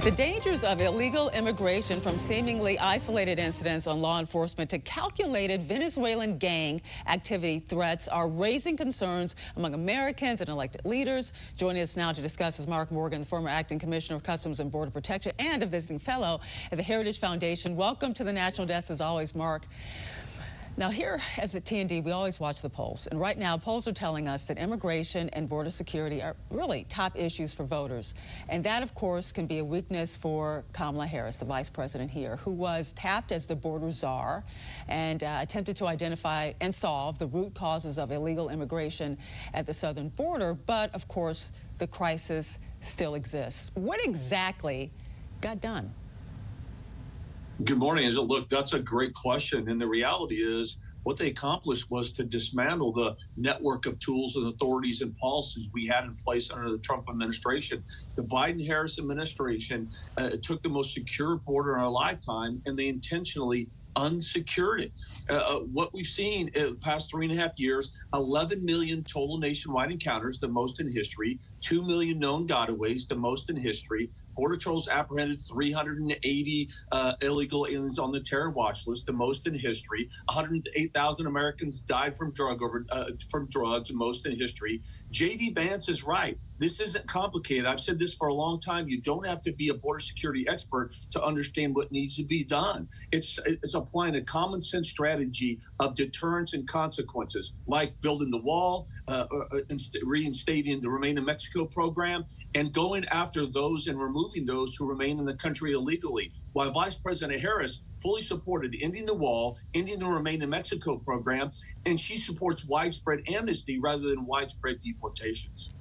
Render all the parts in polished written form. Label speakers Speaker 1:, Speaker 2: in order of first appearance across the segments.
Speaker 1: The dangers of illegal immigration, from seemingly isolated incidents on law enforcement to calculated Venezuelan gang activity threats, are raising concerns among Americans and elected leaders. Joining us now to discuss is Mark Morgan, the former acting commissioner of Customs and Border Protection and a visiting fellow at the Heritage Foundation. Welcome to the National Desk, as always, Mark. Now, here at the TND, we always watch the polls. And right now, polls are telling us that immigration and border security are really top issues for voters. And that, of course, can be a weakness for Kamala Harris, the vice president here, who was tapped as the border czar and attempted to identify and solve the root causes of illegal immigration at the southern border. But, of course, the crisis still exists. What exactly got done?
Speaker 2: Good morning, Angelo. Look, that's a great question. And the reality is what they accomplished was to dismantle the network of tools and authorities and policies we had in place under the Trump administration. The Biden-Harris administration took the most secure border in our lifetime, and they intentionally unsecured it. What we've seen in the past 3.5 years, 11 million total nationwide encounters, the most in history, 2 million known gotaways, the most in history. Border Patrol's apprehended 380 illegal aliens on the terror watch list, the most in history. 108,000 Americans died from drugs, most in history. J.D. Vance is right. This isn't complicated. I've said this for a long time. You don't have to be a border security expert to understand what needs to be done. It's applying a common sense strategy of deterrence and consequences, like building the wall, reinstating the Remain in Mexico program, and going after those and removing those who remain in the country illegally. While Vice President Harris fully supported ending the wall, ending the Remain in Mexico program, and she supports widespread amnesty rather than widespread deportations.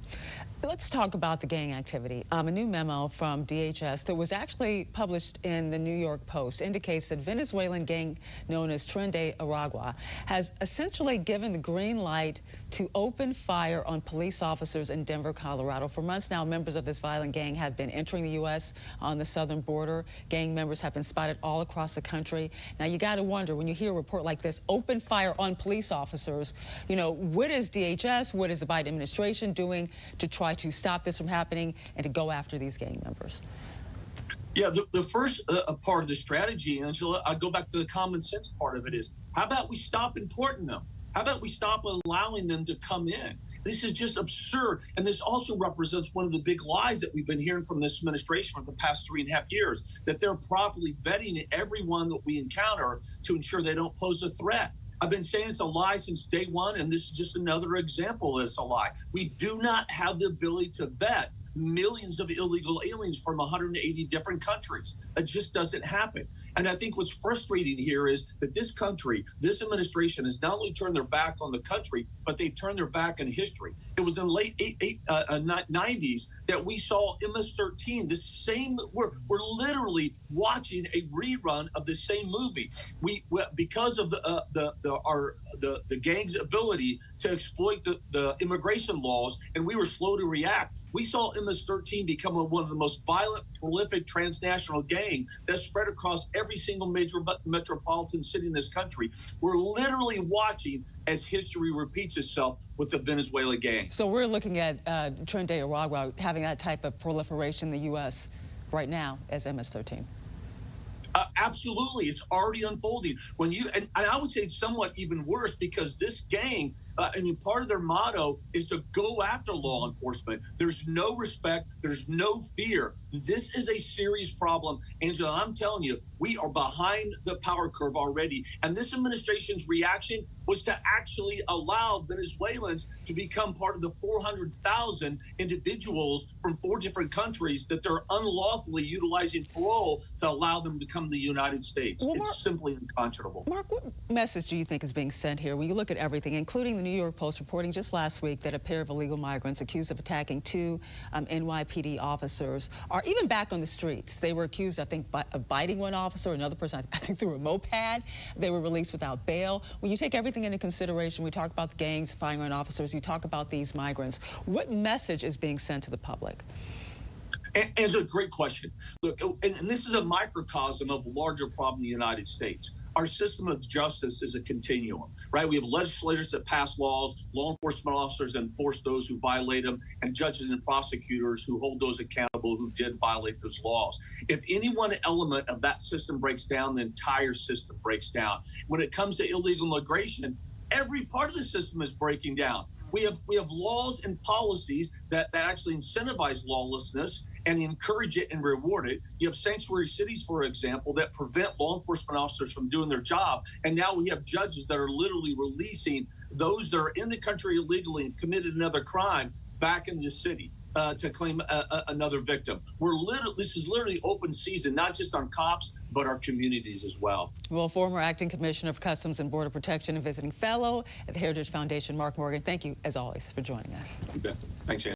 Speaker 1: Let's talk about the gang activity. A new memo from DHS that was actually published in the New York Post indicates that Venezuelan gang known as Tren de Aragua has essentially given the green light to open fire on police officers in Denver, Colorado. For months now, members of this violent gang have been entering the U.S. on the southern border. Gang members have been spotted all across the country. Now, you got to wonder, when you hear a report like this, open fire on police officers, you know, what is DHS, what is the Biden administration doing to try to stop this from happening and to go after these gang members?
Speaker 2: Yeah, the first part of the strategy, Angela, I go back to the common sense part of it is, how about we stop importing them? How about we stop allowing them to come in? This is just absurd. And this also represents one of the big lies that we've been hearing from this administration for the past 3.5 years, that they're properly vetting everyone that we encounter to ensure they don't pose a threat. I've been saying it's a lie since day one, and this is just another example that it's a lie. We do not have the ability to vet millions of illegal aliens from 180 different countries. It just doesn't happen. And I think what's frustrating here is that this country, this administration, has not only turned their back on the country, but they turned their back on history. It was in the late 90s that we saw MS-13. The same, we're literally watching a rerun of the same movie. Because of the gang's ability to exploit the immigration laws, and we were slow to react. We saw MS-13 become one of the most violent, prolific transnational gang that spread across every single major metropolitan city in this country. We're literally watching as history repeats itself with the Venezuela gang.
Speaker 1: So we're looking at Tren de Aragua having that type of proliferation in the U.S. right now as MS-13.
Speaker 2: Absolutely. It's already unfolding. And I would say it's somewhat even worse because this gang, part of their motto is to go after law enforcement. There's no respect. There's no fear. This is a serious problem. Angela, I'm telling you, we are behind the power curve already. And this administration's reaction was to actually allow Venezuelans to become part of the 400,000 individuals from 4 different countries that they're unlawfully utilizing parole to allow them to come to the United States. Well, it's simply unconscionable.
Speaker 1: Mark, what message do you think is being sent here when you look at everything, including the New York Post reporting just last week that a pair of illegal migrants accused of attacking 2 NYPD officers are even back on the streets? They were accused, I think, of biting one officer, another person, I think, through a moped. They were released without bail. When you take everything into consideration, we talk about the gangs firing on officers, you talk about these migrants. What message is being sent to the public?
Speaker 2: And it's a great question. Look, and this is a microcosm of a larger problem in the United States. our system of justice is a continuum, right? We have legislators that pass laws, law enforcement officers enforce those who violate them, and judges and prosecutors who hold those accountable who did violate those laws. If any one element of that system breaks down, the entire system breaks down. When it comes to illegal immigration, every part of the system is breaking down. We have laws and policies that actually incentivize lawlessness and encourage it and reward it. You have sanctuary cities, for example, that prevent law enforcement officers from doing their job. And now we have judges that are literally releasing those that are in the country illegally and committed another crime back into the city to claim another victim. This is literally open season, not just on cops, but our communities as well.
Speaker 1: Well, former Acting Commissioner of Customs and Border Protection and visiting fellow at the Heritage Foundation, Mark Morgan, thank you, as always, for joining us.
Speaker 2: You bet. Thanks, Ann.